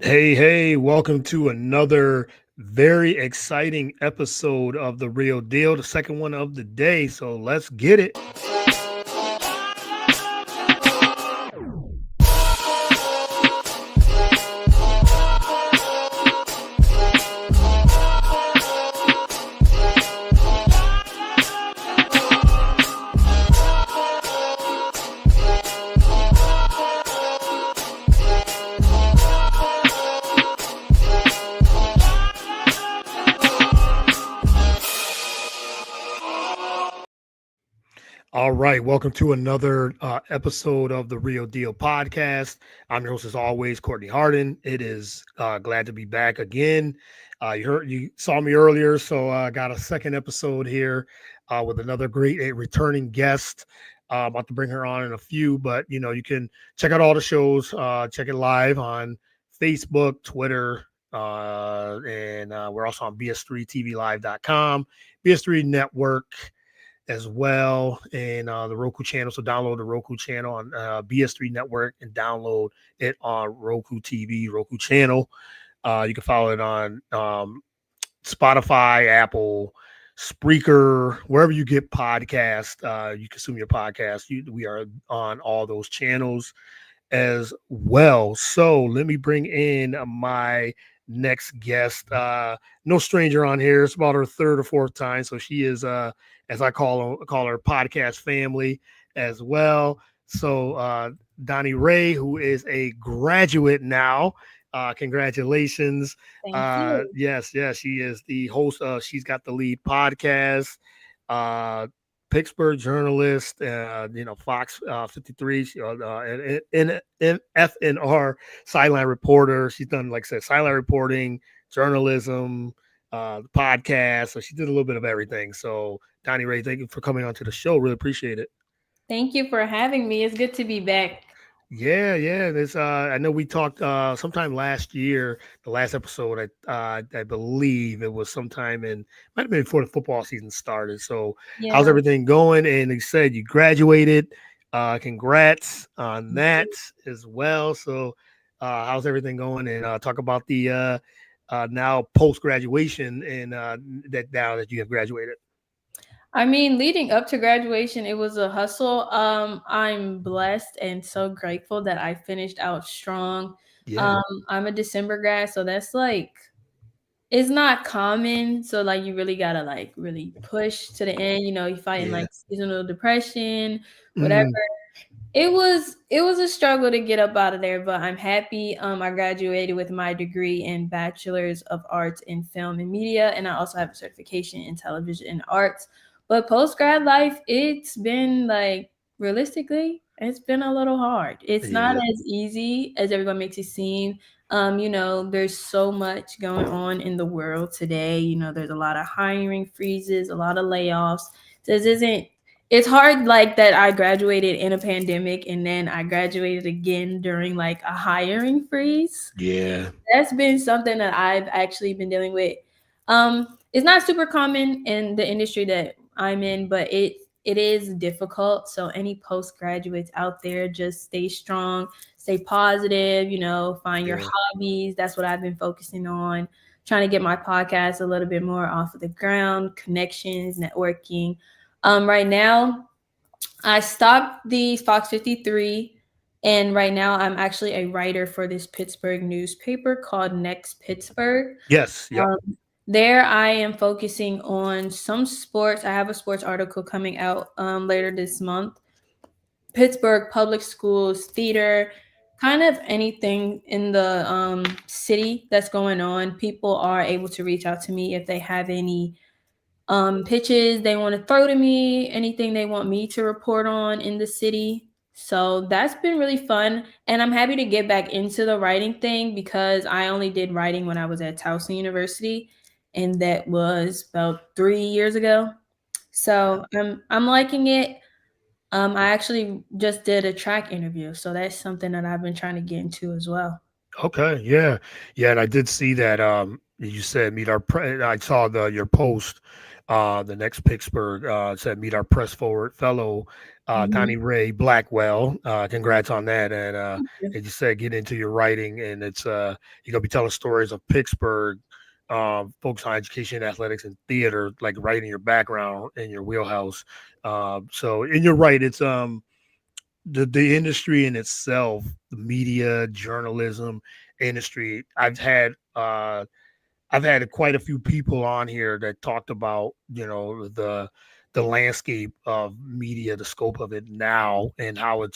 Hey, welcome to another very exciting episode of The Real Deal, the second one of the day. So let's get it. All right, welcome to another episode of the Real Deal podcast. I'm your host, as always, Courtney Harden. It is glad to be back again. You saw me earlier, so I got a second episode here with another great returning guest. About to bring her on in a few, but you can check out all the shows. Check it live on Facebook, Twitter, and we're also on bs3tvlive.com, BS3 Network as well, and the Roku channel. So download the Roku channel on BS3 Network and download it on Roku TV, Roku channel. You can follow it on Spotify, Apple, Spreaker, wherever you get podcasts, you consume your podcast. We are on all those channels as well. So let me bring in my next guest. No stranger on here. It's about her third or fourth time. So she is, as I call her, podcast family as well. So Donni Rae, who is a graduate now. Congratulations. Thank you. Yes, she is the host of She's Got the Lead podcast. Pittsburgh journalist, Fox 53, in FNR, Sideline Reporter. She's done, like I said, sideline reporting, journalism, podcast. So she did a little bit of everything. So Donni Rae, thank you for coming onto the show. Really appreciate it. Thank you for having me. It's good to be back. Yeah. This I know we talked sometime last year, the last episode. I believe it was sometime might have been before the football season started. So how's Yeah. everything going? And they said you graduated. Congrats on that as well. So how's everything going? And talk about the now post graduation and that now that you have graduated. I mean, leading up to graduation, it was a hustle. I'm blessed and so grateful that I finished out strong. Yeah. I'm a December grad, so that's like it's not common. So like you really gotta like really push to the end. You fighting Yeah. like seasonal depression, whatever. Mm, It was a struggle to get up out of there, but I'm happy. I graduated with my degree in Bachelor's of Arts in Film and Media, and I also have a certification in Television and Arts. But post grad life, it's been like realistically, it's been a little hard. It's not yeah. as easy as everyone makes it seem. There's so much going on in the world today. There's a lot of hiring freezes, a lot of layoffs. This isn't it's hard like that I graduated in a pandemic and then I graduated again during like a hiring freeze. Yeah. That's been something that I've actually been dealing with. It's not super common in the industry that I'm in, but it is difficult. So any postgraduates out there, just stay strong, stay positive, find your Yeah. hobbies. That's what I've been focusing on. Trying to get my podcast a little bit more off of the ground, connections, networking. Right now, I stopped the Fox 53, and right now I'm actually a writer for this Pittsburgh newspaper called Next Pittsburgh. Yes. Yep. There, I am focusing on some sports. I have a sports article coming out later this month. Pittsburgh public schools, theater, kind of anything in the city that's going on. People are able to reach out to me if they have any pitches they want to throw to me, anything they want me to report on in the city. So that's been really fun. And I'm happy to get back into the writing thing because I only did writing when I was at Towson University, and that was about 3 years ago. So I'm liking it. I actually just did a track interview, so that's something that I've been trying to get into as well. Okay, yeah, and I did see that. You said meet our. I saw your post The next Pittsburgh said meet our press forward fellow Donni Mhm. Rae Blackwell. Congrats on that. And as you said, get into your writing, and it's you're gonna be telling stories of Pittsburgh, focus on education, athletics, and theater, like right in your background in your wheelhouse. So, and you're right. It's the industry in itself, the media, journalism industry. I've had quite a few people on here that talked about, the landscape of media, the scope of it now, and how it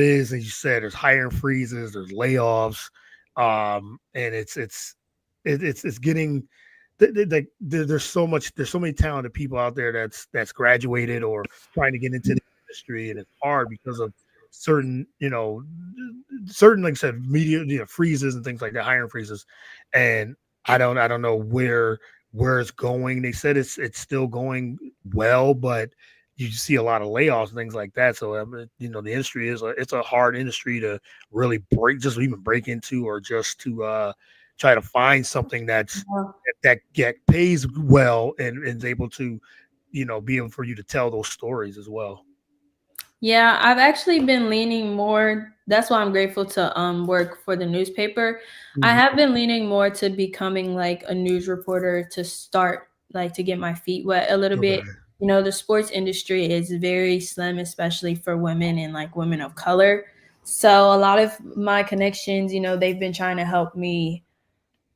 is. As you said, there's hiring freezes, there's layoffs, and it's getting there's so many talented people out there that's graduated or trying to get into the industry, and it's hard because of certain certain, like I said, media, freezes and things like that, hiring freezes. And I don't know where it's going. They said it's still going well, but you see a lot of layoffs and things like that. So the industry it's a hard industry to really just even break into, or just to try to find something that get pays well, and is able to be able for you to tell those stories as well. Yeah, I've actually been leaning more. That's why I'm grateful to work for the newspaper. I Mhm. have been leaning more to becoming like a news reporter to start, like, to get my feet wet a little bit. Okay. The sports industry is very slim, especially for women and like women of color. So a lot of my connections, they've been trying to help me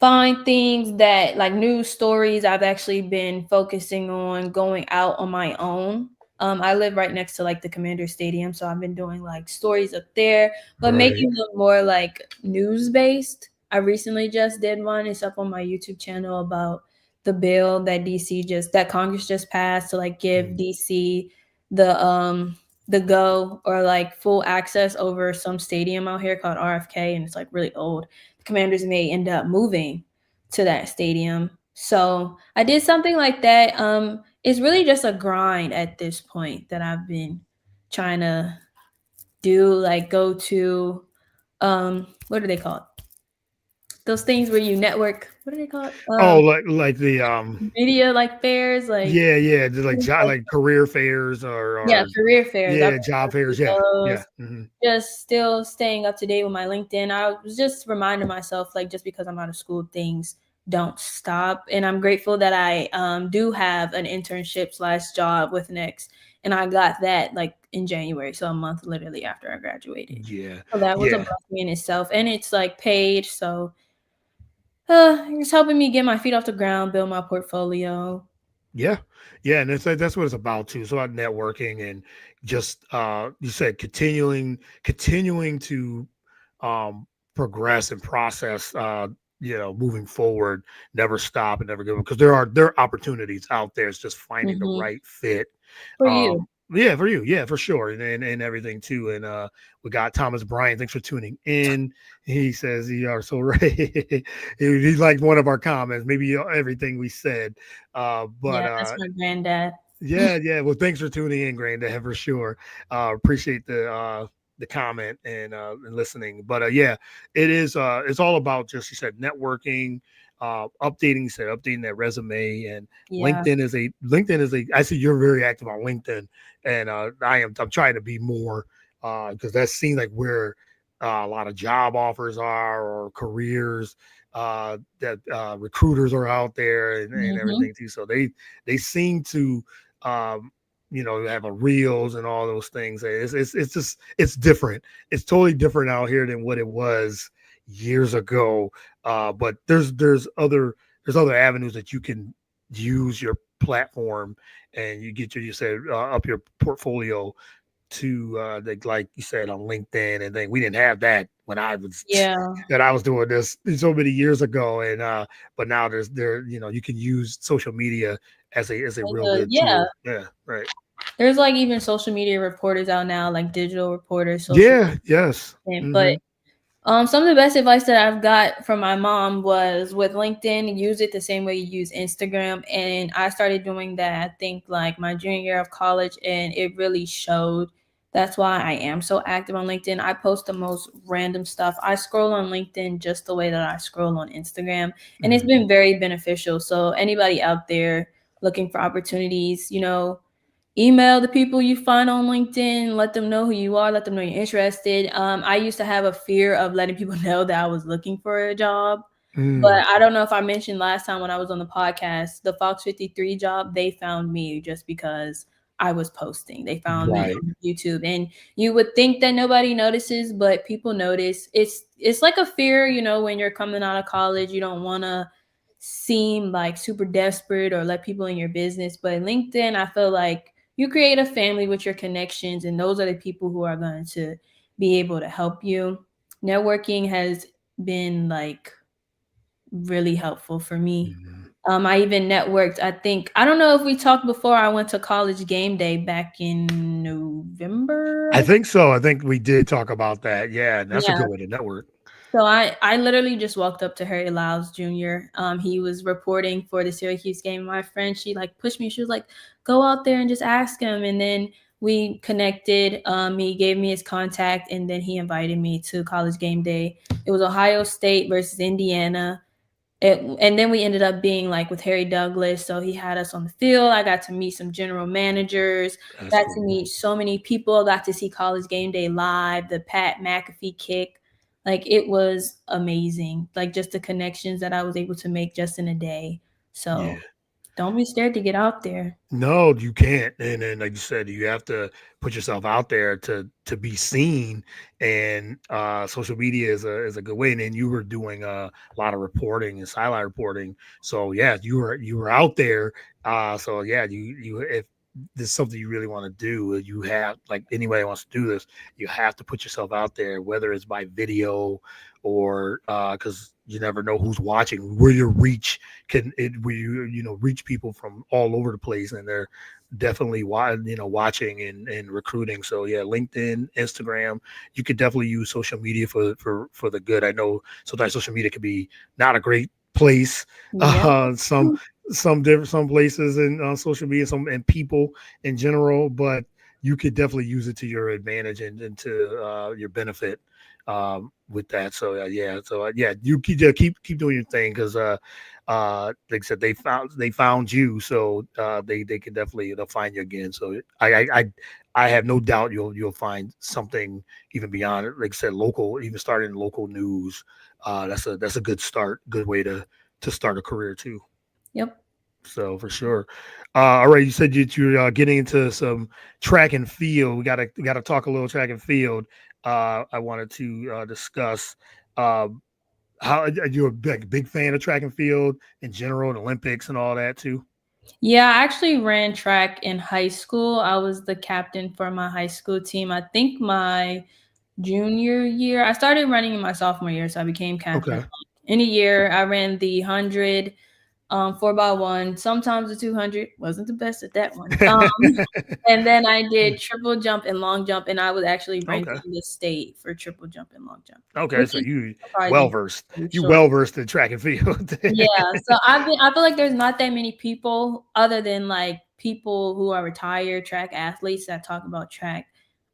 find things that, like, news stories. I've actually been focusing on going out on my own. I live right next to like the Commander Stadium, so I've been doing like stories up there, but Right. making them more like news based. I recently just did one. It's up on my YouTube channel about the bill that Congress just passed to like give Mhm. DC the go, or like full access over some stadium out here called RFK, and it's like really old. Commanders may end up moving to that stadium. So I did something like that. It's really just a grind at this point that I've been trying to do, like go to what are they called? Those things where you network. What are they called? Oh, like the Media like fairs, like yeah, yeah, just like career fairs, yeah, or career fairs. I've yeah, been job going to fairs. Yeah, yeah. those. Hmm. Just still staying up to date with my LinkedIn. I was just reminding myself, like, just because I'm out of school, things don't stop. And I'm grateful that I do have an internship slash job with Next. And I got that like in January, so a month literally after I graduated. Yeah, So that was a yeah, blessing in itself. And it's like paid. So it's helping me get my feet off the ground, build my portfolio. yeah, yeah. And that's what it's about too. It's about networking, and just you said continuing to um progress and process, moving forward, never stop and never give up, because there are opportunities out there. It's just finding the Hmm. right fit. For you. Yeah, for you, yeah, for sure, and everything too. And we got Thomas Bryan. Thanks for tuning in. He says you are so right. He liked one of our comments, maybe everything we said. But Yeah, that's my granddad. yeah, yeah. Well, thanks for tuning in, Granddad, for sure. Appreciate the comment, and listening. But yeah, it's all about, just you said, networking, updating. You said updating that resume, and Yeah. LinkedIn is a. I see you're very active on LinkedIn, and I'm trying to be more, because that seems like where a lot of job offers are, or careers, that recruiters are out there, and Hmm. everything too. So they seem to um have a reels and all those things. It's just it's different. It's totally different out here than what it was years ago. But there's other avenues that you can use your platform, and you said, up your portfolio to, like you said, on LinkedIn. And then we didn't have that when I was Yeah. that I was doing this so many years ago. And but now you can use social media as a real good Yeah. tool. Yeah, right. There's like even social media reporters out now, like digital reporters, social Yeah, yes. media. But Hmm. some of the best advice that I've got from my mom was with LinkedIn, use it the same way you use Instagram. And I started doing that, I think, like my junior year of college, and it really showed. That's why I am so active on LinkedIn. I post the most random stuff. I scroll on LinkedIn just the way that I scroll on Instagram, and it's Hmm. been very beneficial. So anybody out there looking for opportunities, email the people you find on LinkedIn, let them know who you are, let them know you're interested. I used to have a fear of letting people know that I was looking for a job. Mm, But I don't know if I mentioned last time when I was on the podcast, the Fox 53 job, they found me just because I was posting. They found me right. on YouTube. And you would think that nobody notices, but people notice. It's like a fear, when you're coming out of college, you don't want to seem like super desperate or let people in your business. But LinkedIn, I feel like you create a family with your connections, and those are the people who are going to be able to help you. Networking has been like really helpful for me. Mhm. I even networked. I don't know if we talked before. I went to college game day back in November. I think so. I think we did talk about that. Yeah, and that's a Yeah. good way to network. So I literally just walked up to Harry Lyles Jr. He was reporting for the Syracuse game. My friend, she like pushed me. She was like, "Go out there and just ask him." And then we connected. He gave me his contact, and then he invited me to college game day. It was Ohio State versus Indiana. And then we ended up being like with Harry Douglas. So he had us on the field. I got to meet some general managers, That's got to cool. meet so many people, got to see college game day live, the Pat McAfee kick. Like it was amazing. Like just the connections that I was able to make just in a day. So Yeah. don't be scared to get out there. No, you can't. And then, like you said, you have to put yourself out there to be seen. And social media is a good way. And then you were doing a lot of reporting and sideline reporting. So yeah, you were out there. So yeah, you if this is something you really want to do, you have like anybody wants to do this, you have to put yourself out there, whether it's by video or because you never know who's watching, where your reach can it where you reach people from all over the place, and they're definitely watching and recruiting. So yeah, LinkedIn, Instagram, you could definitely use social media for the good. I know sometimes social media can be not a great place. Yeah. Some some places in social media, some and people in general, but you could definitely use it to your advantage and to your benefit with that. So yeah, you keep doing your thing because like I said, they found you, so they can definitely they'll find you again. So I have no doubt you'll find something even beyond it. Like I said, local, even starting local news. That's a good start, good way to start a career too. Yep. So for sure. All right, you said you're getting into some track and field. We gotta talk a little track and field. I wanted to discuss. Uh, how are you a big fan of track and field in general, and Olympics and all that too? Yeah, I actually ran track in high school. I was the captain for my high school team. I think my junior year. I started running in my sophomore year, so I became captain. Okay. In a year, I ran the 100, 4x1, sometimes the 200. Wasn't the best at that one. And then I did triple jump and long jump, and I was actually ranked Okay. in the state for triple jump and long jump, Okay. which So is you well surprising. versed. I'm You sure. well versed in track and field. Yeah, so I feel like there's not that many people other than like people who are retired track athletes that talk about track.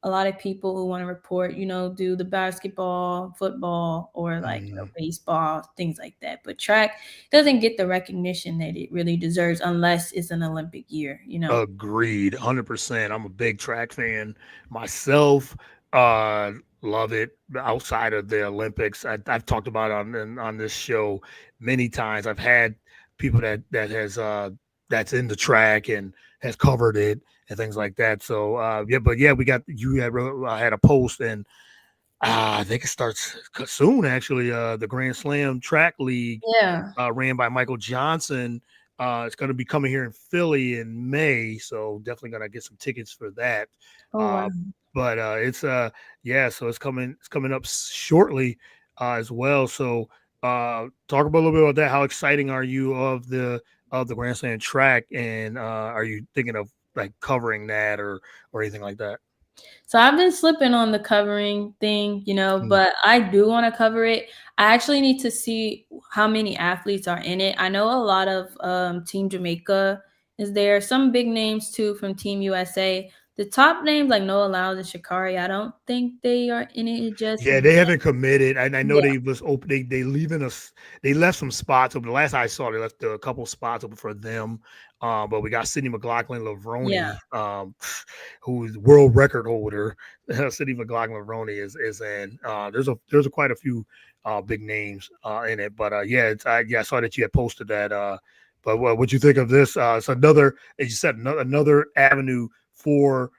A lot of people who want to report, do the basketball, football, or like Mm. baseball, things like that. But track doesn't get the recognition that it really deserves unless it's an Olympic year. Agreed, 100%. I'm a big track fan myself. Uh, love it. Outside of the Olympics, I've talked about it on this show many times. I've had people that's in the track and has covered it and things like that. So yeah, but yeah, we got you had I had a post and I think it starts soon actually. The Grand Slam Track League Yeah. ran by Michael Johnson. It's going to be coming here in Philly in May, so definitely going to get some tickets for that. Oh wow. Uh, but it's yeah, so it's coming up shortly as well. So talk about a little bit about that. How exciting are you of the Grand Slam track, and are you thinking of like covering that or anything like that? So I've been slipping on the covering thing, Mm, but I do want to cover it. I actually need to see how many athletes are in it. I know a lot of Team Jamaica is there, some big names too from Team USA. the top names like Noah Lyles and Shakari, I don't think they are in it just Yeah, yet. they haven't committed, and I know Yeah, they was open. They leaving us. They left some spots open. The last I saw, they left a couple spots open for them. But we got Sydney McLaughlin yeah, Lavroni, who's world record holder. Sydney McLaughlin Lavroni is in. There's a quite a few big names in it. But yeah, I saw that you had posted that. But what you think of this? It's another, as you said, another avenue for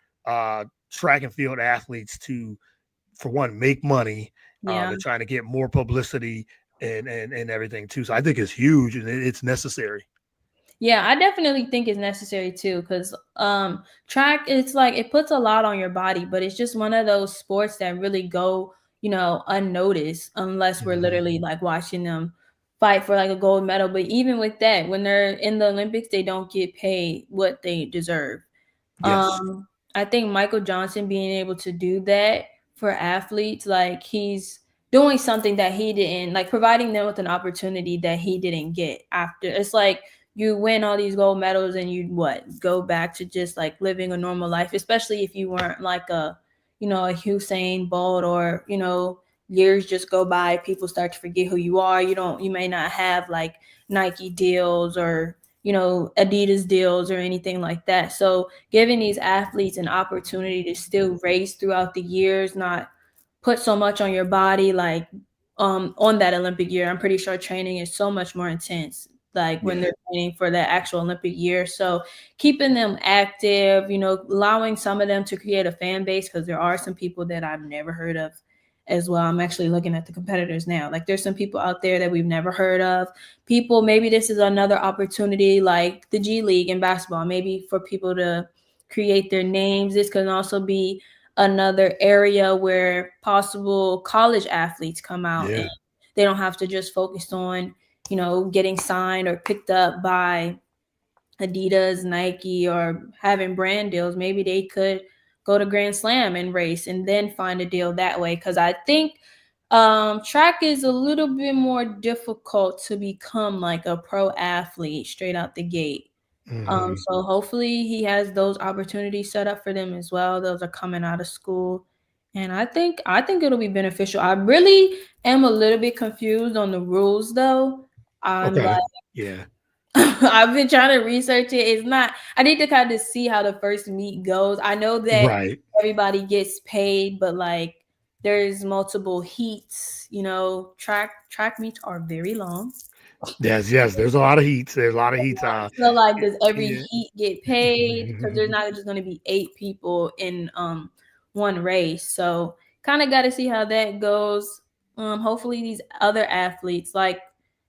track and field athletes to, for one, make money. yeah. They're trying to get more publicity and everything too. So I think it's huge and it's necessary. Yeah, I definitely think it's necessary too, because track, it's like it puts a lot on your body, but it's just one of those sports that really go, unnoticed unless we're Mhm. literally like watching them fight for like a gold medal. But even with that, when they're in the Olympics, they don't get paid what they deserve. Yes. I think Michael Johnson being able to do that for athletes, like he's doing something that he didn't, like providing them with an opportunity that he didn't get after. It's like you win all these gold medals and you go back to just like living a normal life, especially if you weren't like a Hussein Bolt, or years just go by, people start to forget who you are. You may not have like Nike deals or Adidas deals or anything like that. So giving these athletes an opportunity to still race throughout the years, not put so much on your body, like on that Olympic year. I'm pretty sure training is so much more intense, like when Yeah. they're training for that actual Olympic year. So keeping them active, allowing some of them to create a fan base, because there are some people that I've never heard of as well. I'm actually looking at the competitors now. Like there's some people out there that we've never heard of. People, maybe this is another opportunity like the G League in basketball, maybe for people to create their names. This can also be another area where possible college athletes come out, and Yeah. they don't have to just focus on getting signed or picked up by Adidas, Nike, or having brand deals. Maybe they could go to Grand Slam and race and then find a deal that way, because I think track is a little bit more difficult to become like a pro athlete straight out the gate. Hmm. So hopefully he has those opportunities set up for them as well. Those are coming out of school. And I think it'll be beneficial. I really am a little bit confused on the rules though. I'm like Okay. Yeah. I've been trying to research it. It's not, I need to kind of see how the first meet goes. I know that Right. everybody gets paid, but like there's multiple heats, track meets are very long. Yes. Yes. There's a lot of heats. There's a lot of heats. So like does every Yeah. heat get paid? Because there's not just gonna be 8 people in one race. So kind of gotta see how that goes. Hopefully these other athletes like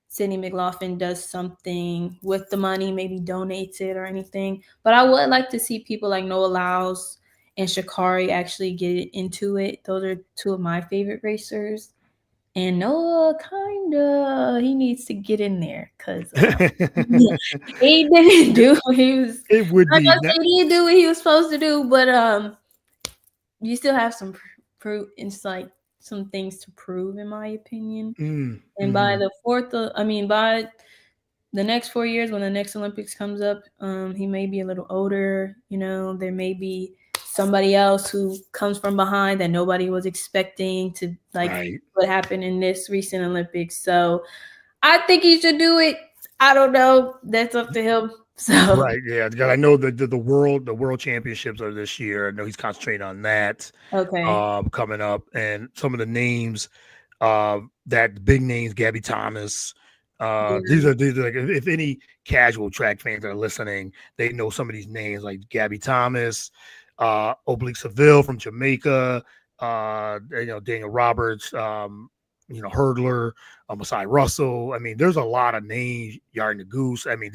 Sydney McLaughlin does something with the money, maybe donates it or anything. But I would like to see people like Noah Lyles and Shakari actually get into it. Those are two of my favorite racers. And Noah he needs to get in there, because he didn't do what he was. It would I'm not be gonna not, say he didn't do what he was supposed to do, but you still have some proof. It's like some things to prove, in my opinion. And by mhm. the by the next 4 years, when the next Olympics comes up, he may be a little older. There may be somebody else who comes from behind that nobody was expecting to, like Right. what happened in this recent Olympics. So I think he should do it. I don't know. That's up to him. So Right. Yeah. Because I know the world championships are this year. I know he's concentrating on that okay, coming up, and some of the names, that big names, Gabby Thomas. yeah, These are like, if any casual track fans that are listening, they know some of these names like Gabby Thomas, Oblique Seville from Jamaica, Daniel Roberts, hurdler, Masai Russell. I mean, there's a lot of names. Yarn the Goose. I mean,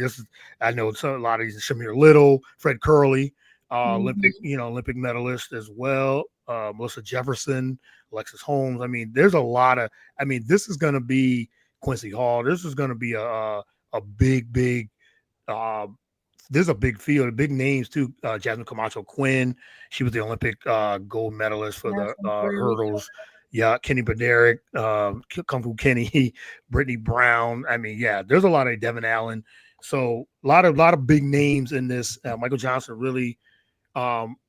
I know a lot of these. Shamir Little, Fred Curley, mhm. Olympic medalist as well. Melissa Jefferson, Alexis Holmes. I mean, there's a lot of. I mean, this is going to be Quincy Hall. This is going to be a big. Uh, there's a big field, big names too. Jasmine Camacho Quinn, she was the Olympic gold medalist for That's the some pretty- hurdles. Yeah, Kenny Bednarik, Kung Fu Kenny, Brittany Brown. I mean, yeah, there's a lot of Devin Allen. So a lot of big names in this. Michael Johnson really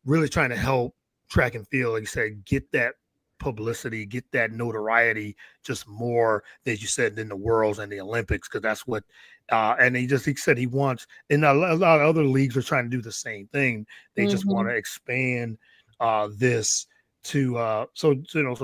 really trying to help track and field, like you said, get that publicity, get that notoriety, just more, as you said, than the Worlds and the Olympics, because that's what. And he said he wants, and a lot of other leagues are trying to do the same thing. They just want Mm-hmm. to expand this to so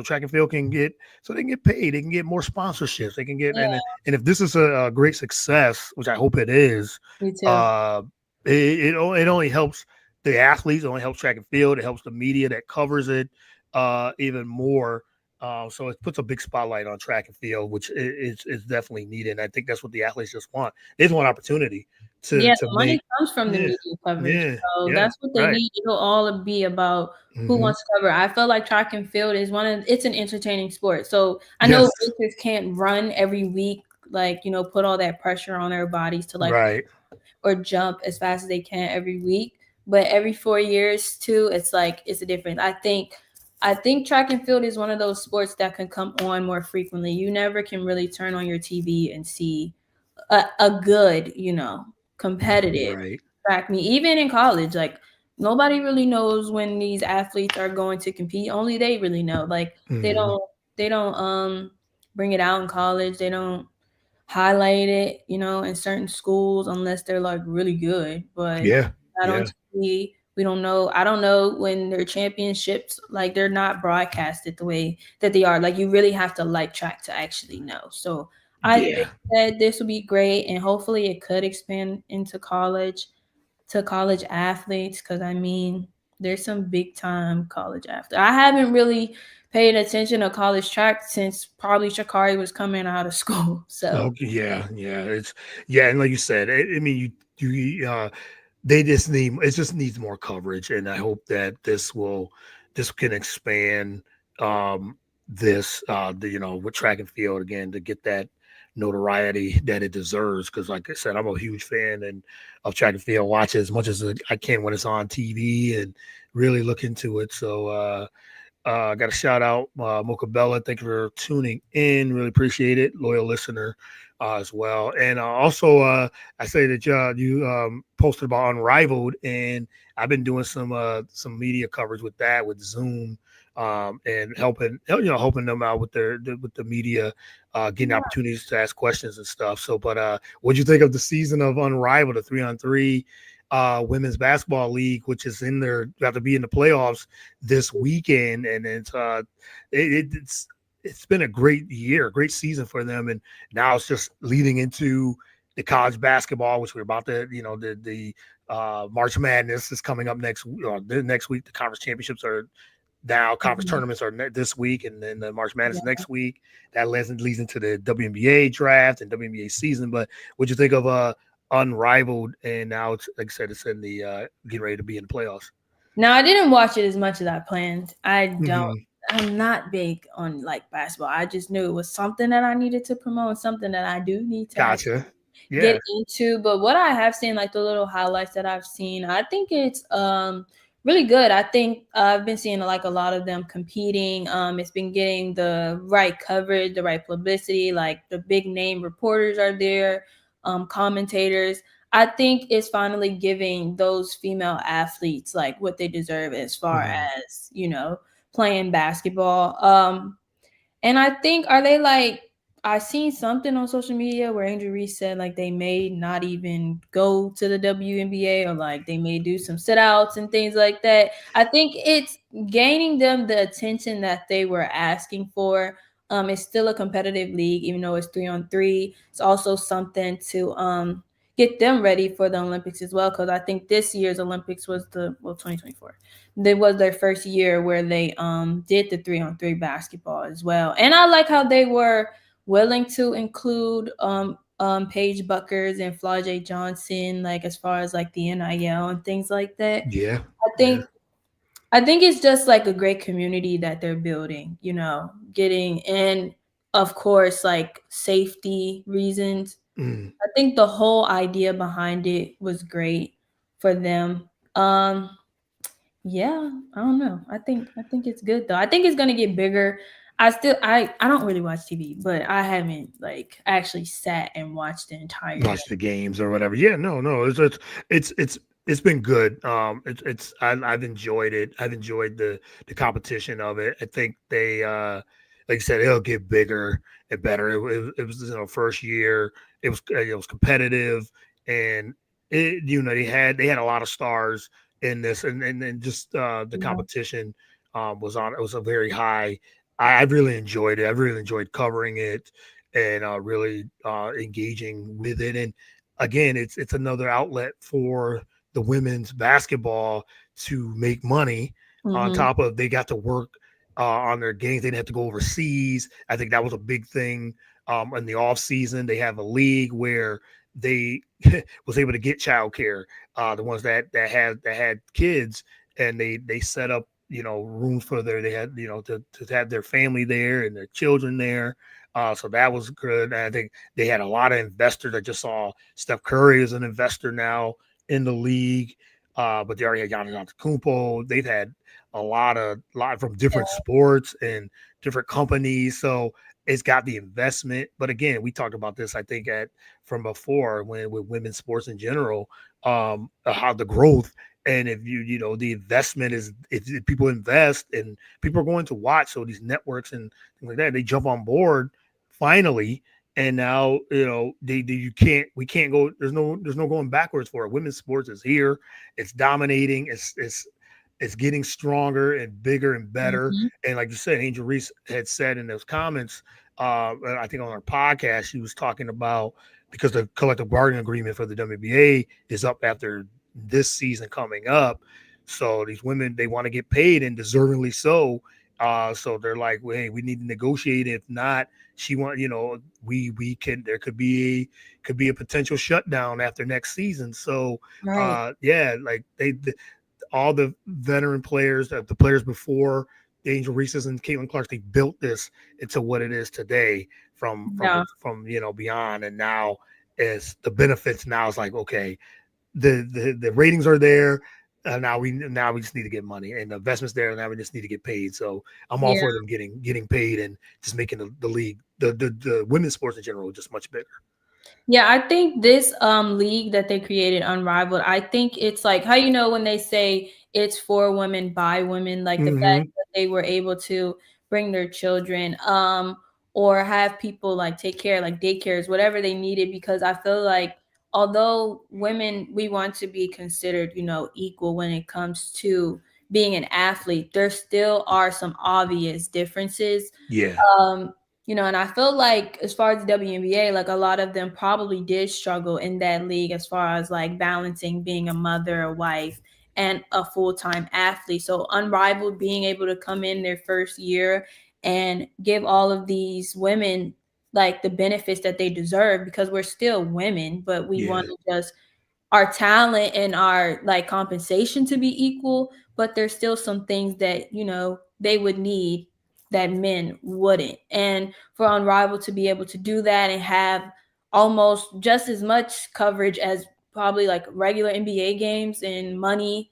track and field can get, so they can get paid, they can get more sponsorships, they can get, Yeah, and if this is a great success, which I hope it is, me too. uh, it only helps the athletes, it only helps track and field, it helps the media that covers it even more. So it puts a big spotlight on track and field, which is definitely needed. And I think that's what the athletes just want. They just want opportunity Yeah, to the money make. comes from the Yeah, media coverage, yeah, so yeah. that's what they Right. need. It'll all be about who Hmm. wants to cover. I feel like track and field is it's an entertaining sport. So I know Yes. racers can't run every week, like, put all that pressure on their bodies to like Right. or jump as fast as they can every week. But every 4 years too, it's like it's a difference. I think track and field is one of those sports that can come on more frequently. You never can really turn on your TV and see a good, competitive Right. track meet. Even in college, like nobody really knows when these athletes are going to compete. Only they really know. Like they Hmm. don't they don't bring it out in college. They don't highlight it, in certain schools unless they're like really good. But Yeah. not on Yeah. TV. We don't know. I don't know when their championships, like they're not broadcasted the way that they are. Like you really have to like track to actually know. So I think Yeah. that this would be great, and hopefully it could expand into college to college athletes. Because I mean, there's some big time college athletes. I haven't really paid attention to college track since probably Shakari was coming out of school. So Okay. Yeah. Yeah. It's yeah, and like you said, I mean, you they just need, it just needs more coverage, and I hope that this can expand this with track and field again, to get that notoriety that it deserves, because like I said, I'm a huge fan and of track and field, watch it as much as I can when it's on TV and really look into it. So I got a shout out, Mocha Bella. Thank you for tuning in. Really appreciate it. Loyal listener as well. And also, I say that you posted about Unrivaled, and I've been doing some media coverage with that, with Zoom, and helping them out with with the media, getting opportunities to ask questions and stuff. So, but what'd you think of the season of Unrivaled, the 3-on-3 women's basketball league, which is in there, you have to be in the playoffs this weekend, and it's been a great year, great season for them, and now it's just leading into the college basketball, which we're about to, the March Madness is coming up the next week. The conference championships are now, conference mhm, tournaments are this week, and then the March Madness yeah. next week. That leads into the WNBA draft and WNBA season. But what you think of Unrivaled? And now it's, like I said, it's in the getting ready to be in the playoffs. Now I didn't watch it as much as I planned. Hmm. I'm not big on like basketball. I just knew it was something that I needed to promote, something that I do need to actually Gotcha. get Yeah. into. But what I have seen, like the little highlights that I've seen, I think it's really good. I think I've been seeing like a lot of them competing. It's been getting the right coverage, the right publicity. Like the big name reporters are there, commentators. I think it's finally giving those female athletes like what they deserve as far Hmm. as playing basketball. And I think, are they like, I seen something on social media where Angel Reese said like they may not even go to the WNBA, or like they may do some sit outs and things like that. I think it's gaining them the attention that they were asking for. It's still a competitive league, even though it's 3-on-3. It's also something to get them ready for the Olympics as well. Because I think this year's Olympics was 2024. It was their first year where they did the 3-on-3 basketball as well. And I like how they were willing to include Paige Buckers and Flau'jae Johnson, like as far as like the NIL and things like that. Yeah. I Yeah. think I think it's just like a great community that they're building, getting, and of course like safety reasons. Mm. I think the whole idea behind it was great for them. Yeah, I don't know. I think it's good though. I think it's gonna get bigger. I don't really watch TV, but I haven't like actually sat and watched the entire day. Watch the games or whatever. Yeah. No. No. It's It's been good. I've enjoyed it. I've enjoyed the competition of it. I think they, like I said, it'll get bigger and better. It was first year. It was competitive, and they had a lot of stars in this, and just the Yeah. competition was on. It was a very high. I really enjoyed it. I really enjoyed covering it and really engaging with it. And again, it's another outlet for the women's basketball to make money on Hmm. top of they got to work on their games. They didn't have to go overseas. I think that was a big thing in the off season. They have a league where they was able to get childcare. The ones that had kids, and they set up rooms for they had to have their family there and their children there. So that was good. And I think they had a lot of investors. I just saw Steph Curry is an investor now in the league. But they already had Giannis Antetokounmpo. They've had a lot from different sports and different companies. So it's got the investment. But again, we talked about this, I think, at from before when with women's sports in general, how the growth and if the investment is if people invest and people are going to watch, so these networks and things like that, they jump on board finally, and now they you can't we can't go there's no going backwards for it. Women's sports is here, it's dominating, it's getting stronger and bigger and better. Hmm. And like you said, Angel Reese had said in those comments, I think on our podcast, she was talking about because the collective bargaining agreement for the WNBA is up after this season coming up. So these women, they want to get paid and deservingly so. So they're like, well, hey, we need to negotiate. If not, she want, we can, there could be a potential shutdown after next season. So, Right. yeah, like all the veteran players, the players before the Angel Reese's and Caitlin Clark, they built this into what it is today Yeah. from beyond. And now is the benefits now is like, okay, the ratings are there. Now we just need to get money and the investments there. Now we just need to get paid. So I'm all Yeah. for them getting paid and just making the league, the women's sports in general, just much bigger. Yeah, I think this league that they created, Unrivaled, I think it's like how when they say it's for women by women, like the fact Mm-hmm. that they were able to bring their children or have people like take care like daycares, whatever they needed, because I feel like although women we want to be considered, equal when it comes to being an athlete, there still are some obvious differences. Yeah, um and I feel like as far as the WNBA, like a lot of them probably did struggle in that league as far as like balancing being a mother, a wife, and a full-time athlete. So Unrivaled being able to come in their first year and give all of these women like the benefits that they deserve, because we're still women, but we want yeah, to just our talent and our like compensation to be equal, but there's still some things that they would need that men wouldn't. And for Unrivaled to be able to do that and have almost just as much coverage as probably like regular NBA games and money,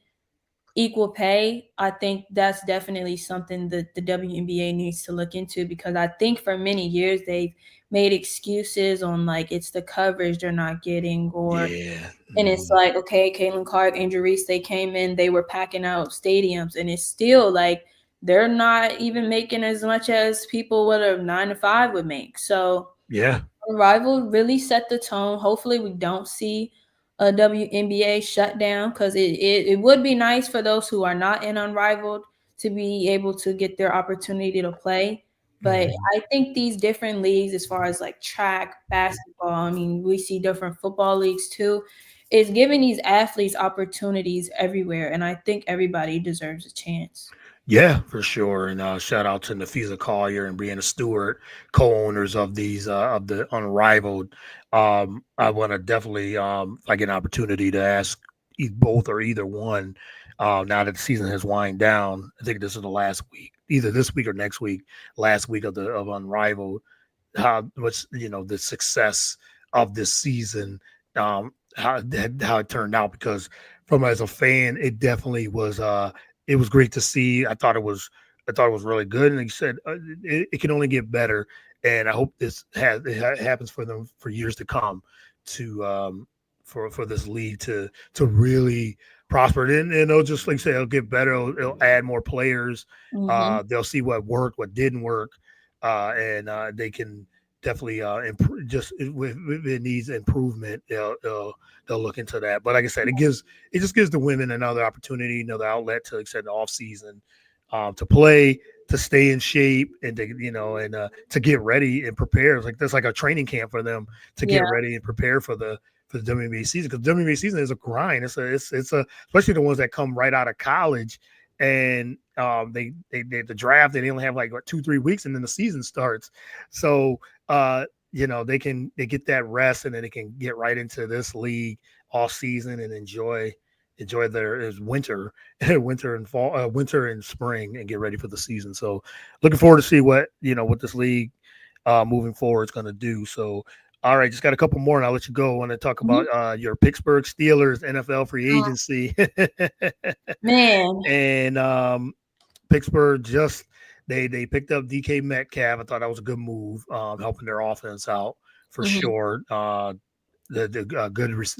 equal pay, I think that's definitely something that the WNBA needs to look into, because I think for many years they've made excuses on like it's the coverage they're not getting, or yeah. and it's Mhm. like, okay, Caitlin Clark, Angel Reese, they came in, they were packing out stadiums, and it's still like they're not even making as much as people with a 9 to 5 would make. So Yeah, Arrival really set the tone. Hopefully, we don't see a WNBA shutdown, because it would be nice for those who are not in Unrivaled to be able to get their opportunity to play. But mhm. I think these different leagues, as far as like track, basketball, I mean, we see different football leagues too, is giving these athletes opportunities everywhere. And I think everybody deserves a chance. Yeah, for sure. And shout out to Nafisa Collier and Brianna Stewart, co-owners of these of the Unrivaled. I want to definitely, if I get an opportunity to ask both or either one, now that the season has wind down. I think this is the last week, either this week or next week, last week of Unrivaled. How what's the success of this season, how it turned out, because from as a fan, it definitely was. It was great to see. I thought it was really good, and like you said, it can only get better. And I hope this happens for them for years to come, to for this league to really prosper. And they'll just like I say, it'll get better. It'll add more players. Mm-hmm. They'll see what worked, what didn't work, and they can definitely improve. Just if it needs improvement, they'll look into that. But like I said, it just gives the women another opportunity, another outlet to extend the off season, to play, to stay in shape, and to to get ready and prepare. It's like that's like a training camp for them to Yeah. get ready and prepare for the WNBA season, because WNBA season is a grind. It's a especially the ones that come right out of college, and they the draft, they only have like what, 2-3 weeks, and then the season starts. So they get that rest, and then they can get right into this league all season and enjoy their winter winter and fall, winter and spring, and get ready for the season. So looking forward to see what this league moving forward is going to do. So all right, just got a couple more, and I'll let you go. I want to talk Mhm. about your Pittsburgh Steelers NFL free Oh, agency. man. And Pittsburgh just they picked up DK Metcalf. I thought that was a good move, helping their offense out for Hmm. sure. The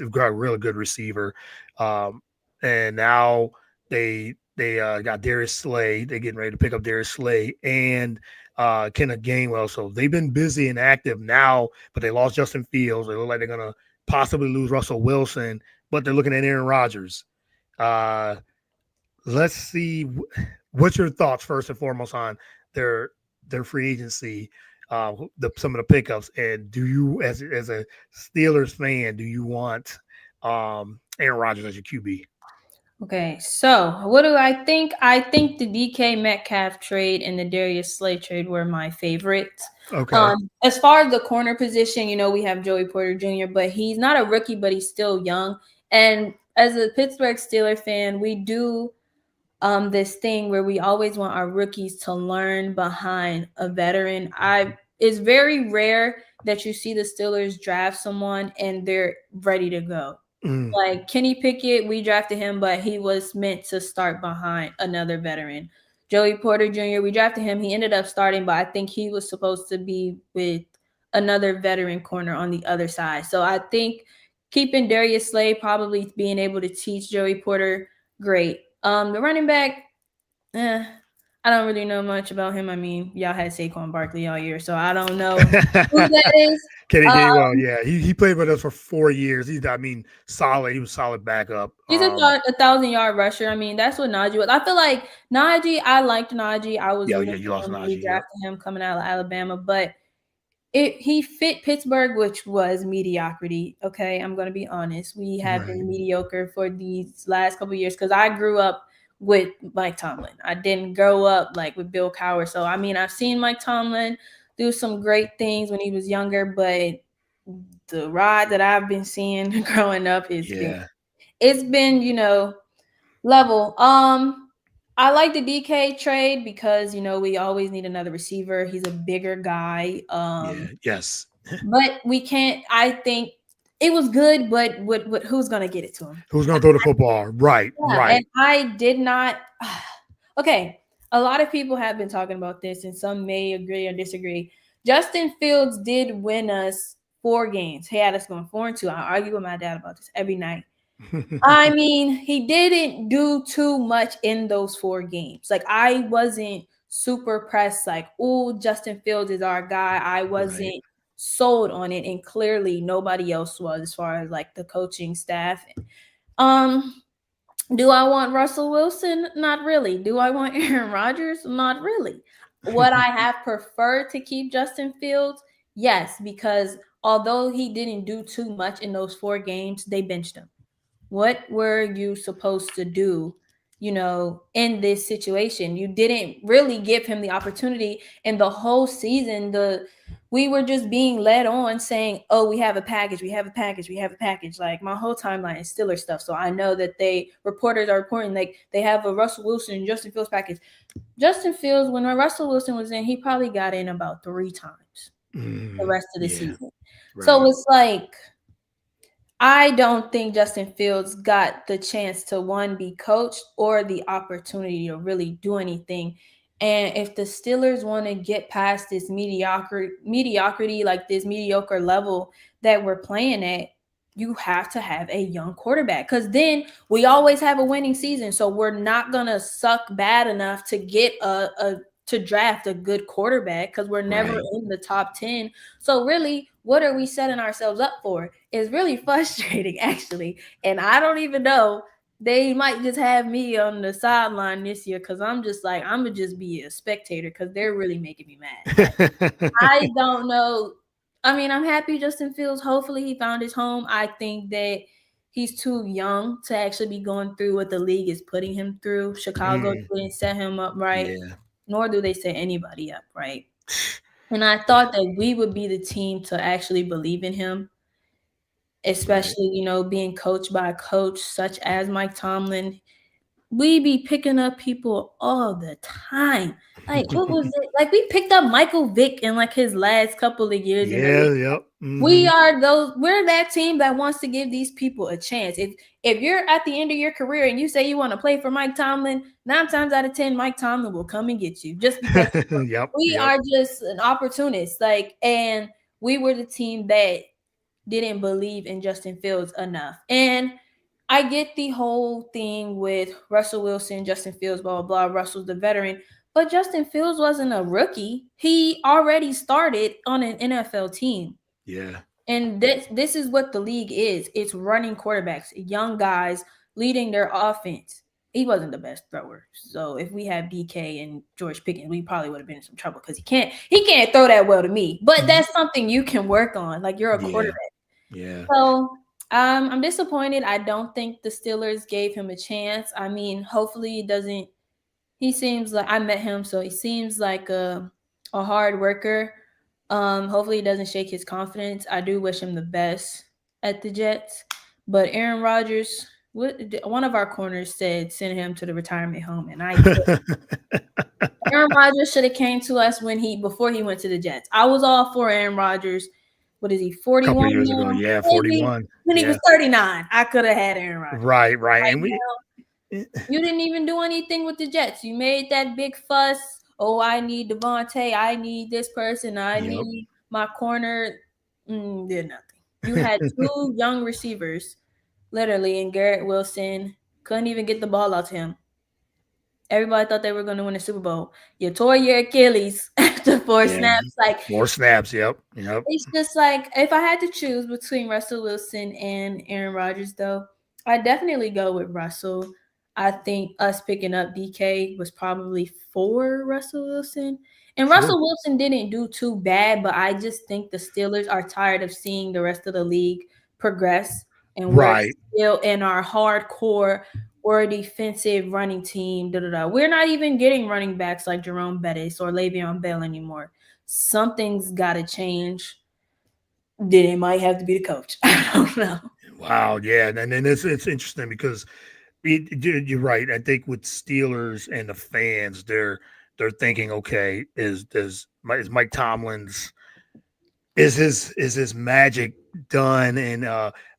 got a really good receiver, um, and now they got Darius Slay. They're getting ready to pick up Darius Slay and Kenneth Gainwell. So they've been busy and active now, but they lost Justin Fields. They look like they're gonna possibly lose Russell Wilson, but they're looking at Aaron Rodgers. Uh, let's see, what's your thoughts first and foremost on their their free agency, some of the pickups, and do you, as a Steelers fan, do you want Aaron Rodgers as your QB? Okay, so what do I think? I think the DK Metcalf trade and the Darius Slay trade were my favorites. Okay. As far as the corner position, we have Joey Porter Jr., but he's not a rookie, but he's still young. And as a Pittsburgh Steelers fan, we do this thing where we always want our rookies to learn behind a veteran. It's very rare that you see the Steelers draft someone and they're ready to go. Mm, Like Kenny Pickett, we drafted him, but he was meant to start behind another veteran. Joey Porter Jr., we drafted him. He ended up starting, but I think he was supposed to be with another veteran corner on the other side. So I think keeping Darius Slay, probably being able to teach Joey Porter, great. The running back, eh, I don't really know much about him. I mean, y'all had Saquon Barkley all year, so I don't know who that is. Kenny Uh, Gainwell, yeah, he played with us for 4 years. I mean, solid. He was solid backup. He's a 1,000-yard rusher. I mean, that's what Najee was. I feel like Najee. I liked Najee. I was Yeah, rooting yeah, you for lost him when we Najee. Yep. drafted him coming out of Alabama, but he fit Pittsburgh, which was mediocrity. Okay, I'm gonna be honest. We have Right. been mediocre for these last couple of years because I grew up with Mike Tomlin. I didn't grow up like with Bill Cowher. So I mean, I've seen Mike Tomlin do some great things when he was younger, but the ride that I've been seeing growing up has been Yeah. it's been level. I like the DK trade because we always need another receiver. He's a bigger guy. Yeah. Yes. But we can't. I think it was good, but who's gonna get it to him? Who's gonna throw the football? Right. Yeah, and Right. I did not. Okay, a lot of people have been talking about this, and some may agree or disagree. Justin Fields did win us 4 games. He had us going 4-2. I argue with my dad about this every night. I mean, he didn't do too much in those 4 games. Like, I wasn't super pressed, like, oh, Justin Fields is our guy. I Right. wasn't sold on it, and clearly nobody else was as far as like the coaching staff. Um, do I want Russell Wilson? Not really. Do I want Aaron Rodgers? Not really. Would I have preferred to keep Justin Fields? Yes, because although he didn't do too much in those 4 games, they benched him. What were you supposed to do, in this situation? You didn't really give him the opportunity, and the whole season, we were just being led on saying, oh, we have a package, we have a package, we have a package. Like, my whole timeline is Steelers stuff. So I know that reporters are reporting like they have a Russell Wilson and Justin Fields package. Justin Fields, when Russell Wilson was in, he probably got in about 3 times the rest of the Yeah. season. So Right. it's like, I don't think Justin Fields got the chance to, one, be coached or the opportunity to really do anything. And if the Steelers want to get past this mediocrity, like this mediocre level that we're playing at, you have to have a young quarterback, because then we always have a winning season. So we're not gonna suck bad enough to get a to draft a good quarterback, because we're never Right. in the top 10. So really, what are we setting ourselves up for? It's really frustrating, actually. And I don't even know. They might just have me on the sideline this year, because I'm just like, I'm gonna just be a spectator, because they're really making me mad. Like, I don't know. I mean, I'm happy Justin Fields. Hopefully, he found his home. I think that he's too young to actually be going through what the league is putting him through. Chicago Mm, didn't set him up right, yeah. nor do they set anybody up right. And I thought that we would be the team to actually believe in him, Right. especially, being coached by a coach such as Mike Tomlin. We be picking up people all the time. Like, what was it? Like, we picked up Michael Vick in like his last couple of years in the Yeah. league. Yep. We're that team that wants to give these people a chance. If you're at the end of your career and you say you want to play for Mike Tomlin, 9 times out of 10, Mike Tomlin will come and get you, just because Yep. we Yep. are just an opportunist. Like, and we were the team that didn't believe in Justin Fields enough. And I get the whole thing with Russell Wilson, Justin Fields, blah, blah, blah. Russell's the veteran. But Justin Fields wasn't a rookie. He already started on an NFL team. Yeah. And this is what the league is. It's running quarterbacks, young guys leading their offense. He wasn't the best thrower. So if we have DK and George Pickens, we probably would have been in some trouble, because he can't throw that well to me. But that's something you can work on. Like, you're a Yeah. quarterback. Yeah. So I'm disappointed. I don't think the Steelers gave him a chance. I mean, hopefully it doesn't. He seems like, I met him, so he seems like a hard worker. Hopefully he doesn't shake his confidence. I do wish him the best at the Jets. But Aaron Rodgers, one of our corners said send him to the retirement home, and I Aaron Rodgers should have came to us before he went to the Jets. I was all for Aaron Rodgers. What is he, Couple 41 of years ago. now? Yeah. Maybe 41. when he was Yeah. 39, I could have had Aaron Rodgers. Right. Right. Right And we. now, you didn't even do anything with the Jets. You made that big fuss. Oh, I need Devontae. I need this person. I Yep. need my corner. Did nothing. You had two young receivers, literally, and Garrett Wilson couldn't even get the ball out to him. Everybody thought they were going to win the Super Bowl. You tore your Achilles after four Yeah. snaps. Like, More snaps. Yep. Yep. it's just like, if I had to choose between Russell Wilson and Aaron Rodgers, though, I definitely go with Russell. I think us picking up DK was probably for Russell Wilson. And Sure. Russell Wilson didn't do too bad, but I just think the Steelers are tired of seeing the rest of the league progress. And we're Right. still in our hardcore, we're a defensive running team. Da, da, da. We're not even getting running backs like Jerome Bettis or Le'Veon Bell anymore. Something's got to change. Then it might have to be the coach. I don't know. Wow. Yeah. And then it's interesting because you're right. I think with Steelers and the fans, they're thinking, okay, is Mike Tomlin's is his magic done? And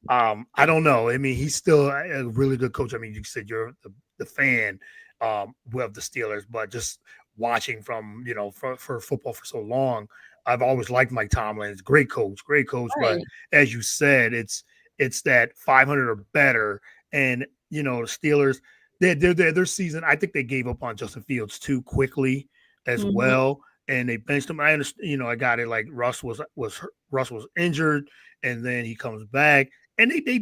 I don't know. I mean, he's still a really good coach. I mean, you said you're the fan of the Steelers, but just watching from for football for so long, I've always liked Mike Tomlin. He's a great coach, great coach. But Right. as you said, it's that 500 or better, and the Steelers. Their season. I think they gave up on Justin Fields too quickly as Mhm. well, and they benched him. I understand, I got it. Like Russ was injured, and then he comes back, and they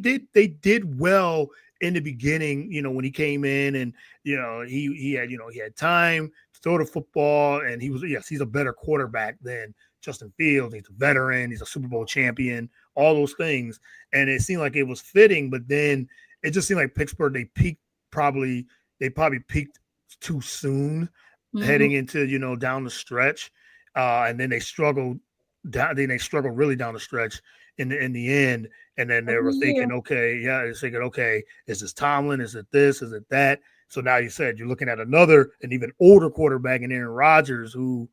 did well in the beginning. When he came in, and he had time to throw the football, and he's a better quarterback than Justin Fields. He's a veteran. He's a Super Bowl champion. All those things, and it seemed like it was fitting, but then it just seemed like Pittsburgh they probably peaked too soon Mhm. heading into down the stretch, and then they struggled down. Then they struggled really down the stretch in the end, and then they Every were year. thinking, okay, yeah, they're thinking, okay, is this Tomlin? Is it this? Is it that? So now you said you're looking at an even older quarterback in Aaron Rodgers, who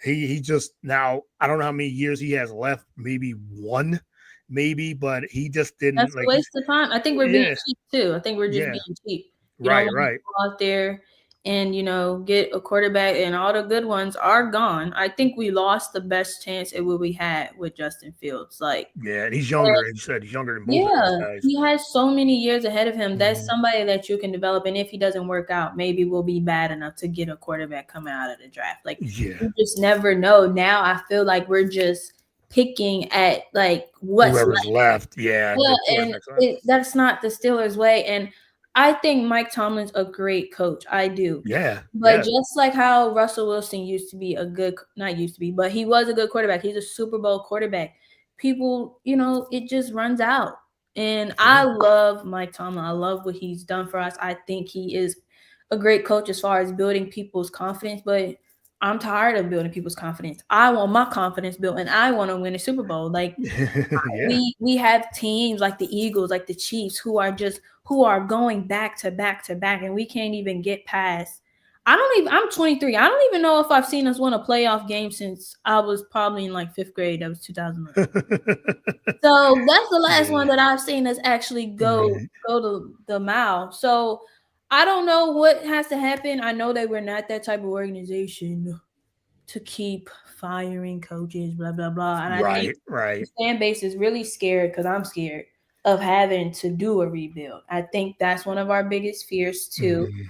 he just now I don't know how many years he has left, maybe one, maybe, but he just didn't That's a like he's waste of time. I think we're being yeah cheap too. I think we're just yeah being cheap. You don't right want to right go out there. and get a quarterback, and all the good ones are gone. I think we lost the best chance at what we had with Justin Fields. Like, Yeah, and he's younger. And you said he's younger than both of those yeah, guys. he has so many years ahead of him. That's Mhm. somebody that you can develop. And if he doesn't work out, maybe we'll be bad enough to get a quarterback coming out of the draft. Like, Yeah, you just never know. Now I feel like we're just picking at like what's whoever's left. left, yeah, the Yeah, and quarterbacks left. that's not the Steelers' way. And I think Mike Tomlin's a great coach. I do. Yeah, But yeah, just like how Russell Wilson used to be a good, not used to be, but he was a good quarterback. He's a Super Bowl quarterback. People, it just runs out. And yeah. I love Mike Tomlin. I love what he's done for us. I think he is a great coach as far as building people's confidence, but I'm tired of building people's confidence. I want my confidence built and I want to win a Super Bowl. Like, Yeah. we have teams like the Eagles, like the Chiefs, who are going back to back to back, and we can't even get past. I don't even. I'm 23. I don't even know if I've seen us win a playoff game since I was probably in like fifth grade. That was 2011. So that's the last one Yeah, that I've seen us actually go right. go to the mile. So I don't know what has to happen. I know that we're not that type of organization to keep firing coaches, blah blah blah. And I think Right, the right. fan base is really scared because I'm scared of having to do a rebuild. I think that's one of our biggest fears too. Mhm.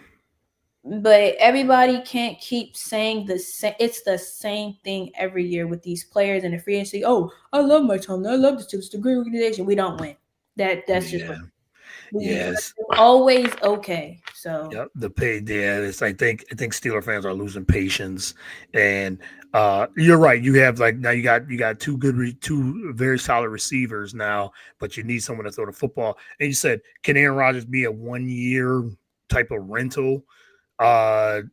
But everybody can't keep saying the same. It's the same thing every year with these players and the free agency. Oh, I love my Tom. I love the Steelers. It's a great organization. We don't win. That's just what Yeah. but Yes. it's always okay. So Yep. The pay, yeah. It's I think Steeler fans are losing patience, and you're right. You have like now you got two very solid receivers now, but you need someone to throw the football. And you said, can Aaron Rodgers be a 1 year type of rental?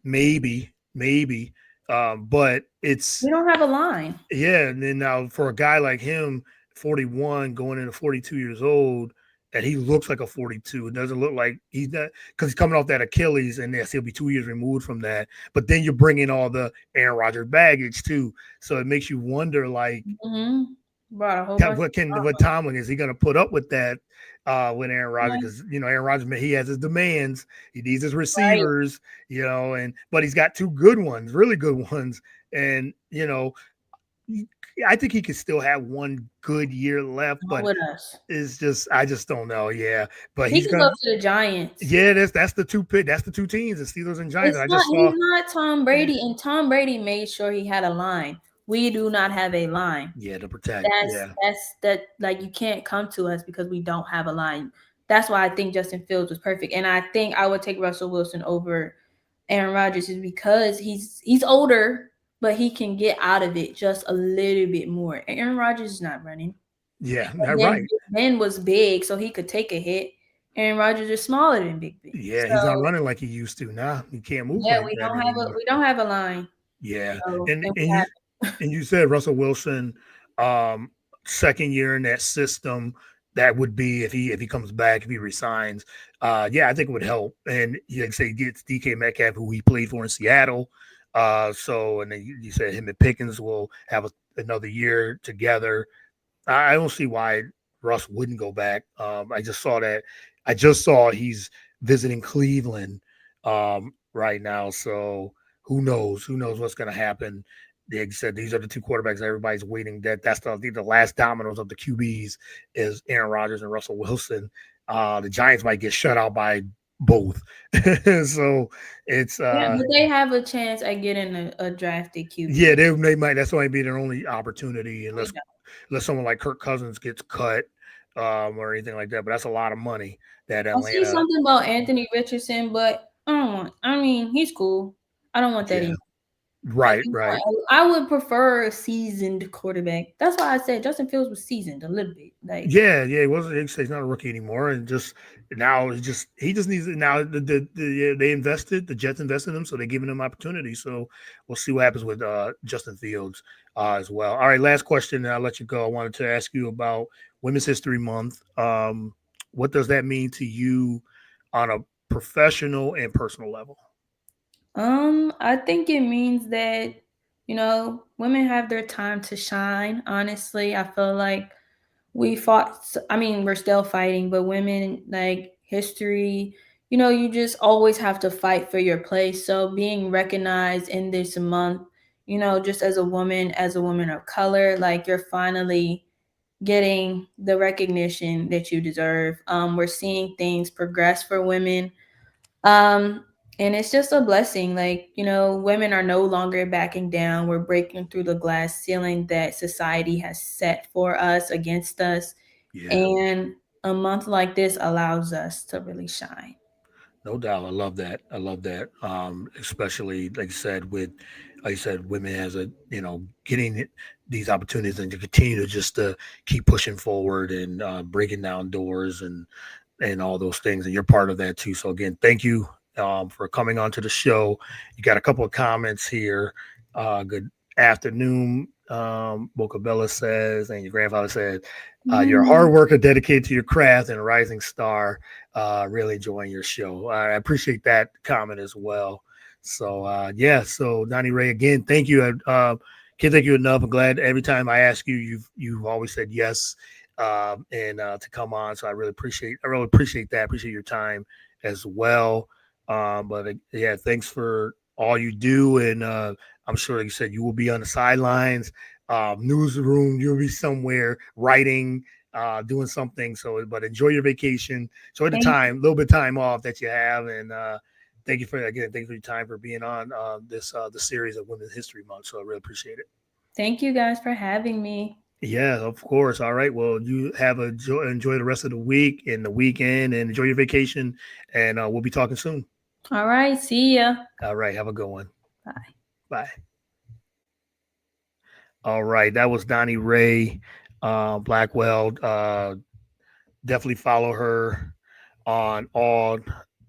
Maybe. But we it's don't have a line. yeah, and then now for a guy like him, 41 going into 42 years old, and he looks like a 42. It doesn't look like he's not because he's coming off that Achilles, and yes, he'll be 2 years removed from that. But then you're bringing all the Aaron Rodgers baggage too, so it makes you wonder, like, Brought a whole bunch of what Tomlin is he going to put up with that with Aaron Rodgers? drama. Because Aaron Rodgers, he has his demands, he needs his Right. receivers, and but he's got two good ones, really good ones, and I think he could still have one good year left, Not but with us. it's just I just don't know. Yeah, but He he's could go gonna. to the Giants. Yeah, that's the two pick. That's the two teams, the Steelers and Giants. It's And I not. just saw. He's not Tom Brady, and Tom Brady made sure he had a line. We do not have a line. Yeah, to protect. That's Yeah, that's that like you can't come to us because we don't have a line. That's why I think Justin Fields was perfect, and I think I would take Russell Wilson over Aaron Rodgers is because he's older, but he can get out of it just a little bit more. Aaron Rodgers is not running. yeah, And then right. Big Ben was big, so he could take a hit. Aaron Rodgers is smaller than Big Ben, Yeah, he's not so running like he used to now. He can't move yeah, like that anymore. we don't have a line. Yeah, So and and and we you have and you said Russell Wilson, um, second year in that system. That would be if he comes back, if he resigns. Yeah, I think it would help. And like say gets DK Metcalf, who he played for in Seattle. So and then you said him and Pickens will have another year together. I don't see why Russ wouldn't go back. I just saw that. I just saw he's visiting Cleveland right now. So who knows? Who knows what's going to happen? They said these are the two quarterbacks everybody's waiting. That's the last dominoes of the QBs is Aaron Rodgers and Russell Wilson. The Giants might get shut out by both. So it's yeah, but they have a chance at getting a drafted QB. yeah, they might that's might be their only opportunity We unless someone like Kirk Cousins gets cut or anything like that. But that's a lot of money that I see Atlanta. something about Anthony Richardson, but I don't want. I mean, he's cool. I don't want that Yeah, either. right, right. I would prefer a seasoned quarterback. That's why I said Justin Fields was seasoned a little bit. Like, Yeah. He wasn't. He's not a rookie anymore, and just now he just needs now. They invested the Jets invested in him, so they're giving him opportunity. So we'll see what happens with Justin Fields as well. All right, last question, and I'll let you go. I wanted to ask you about Women's History Month. What does that mean to you on a professional and personal level? I think it means that women have their time to shine. Honestly, I feel like we fought. I mean, we're still fighting, but women like history. you just always have to fight for your place. So being recognized in this month, just as a woman of color, like you're finally getting the recognition that you deserve. We're seeing things progress for women. Um, and it's just a blessing. Like, women are no longer backing down. We're breaking through the glass ceiling that society has set for us, against us. Yeah. And a month like this allows us to really shine. No doubt. I love that. I love that. Especially like you said, women as getting these opportunities and to continue to just keep pushing forward and breaking down doors and all those things. And you're part of that too. So again, thank you for coming on to the show. You got a couple of comments here. Good afternoon. Bocabella says, and your grandfather said, you're a hard worker dedicated to your craft and a rising star. Really enjoying your show. I appreciate that comment as well. So yeah, so Donni Rae, again, thank you. Can't thank you enough. I'm glad every time I ask you, you've always said yes, and to come on. So I really appreciate that. Appreciate your time as well. But yeah, thanks for all you do, and I'm sure, like you said, you will be on the sidelines, newsroom. You'll be somewhere writing, doing something. So, but enjoy your vacation. Enjoy the Thank, time, a little bit of time off that you have, and thank you for your time for being on this the series of Women's History Month. So I really appreciate it. thank you guys for having me. Yeah, of course. All right. Well, you have enjoy the rest of the week and the weekend, and enjoy your vacation. And we'll be talking soon. All right. See ya. All right. Have a good one. Bye. Bye. All right. That was Donni Rae Blackwell. Definitely follow her on all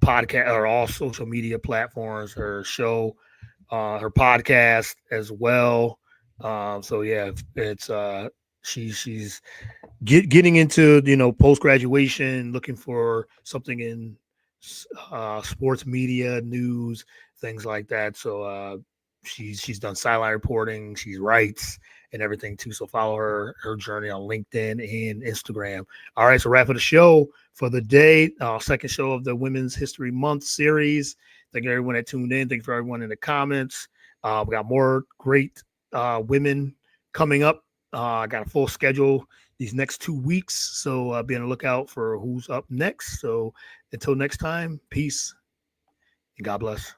podcast or all social media platforms. Her show, her podcast as well. So yeah, it's she's getting into post graduation, looking for something in sports media, news, things like that. So she's done sideline reporting, she writes and everything too. So follow her journey on LinkedIn and Instagram. All right, so wrap up the show for the day. Second show of the Women's History Month series. Thank you everyone that tuned in. Thank you for everyone in the comments. We got more great women coming up. I got a full schedule these next 2 weeks. So be on the lookout for who's up next. So until next time, peace and God bless.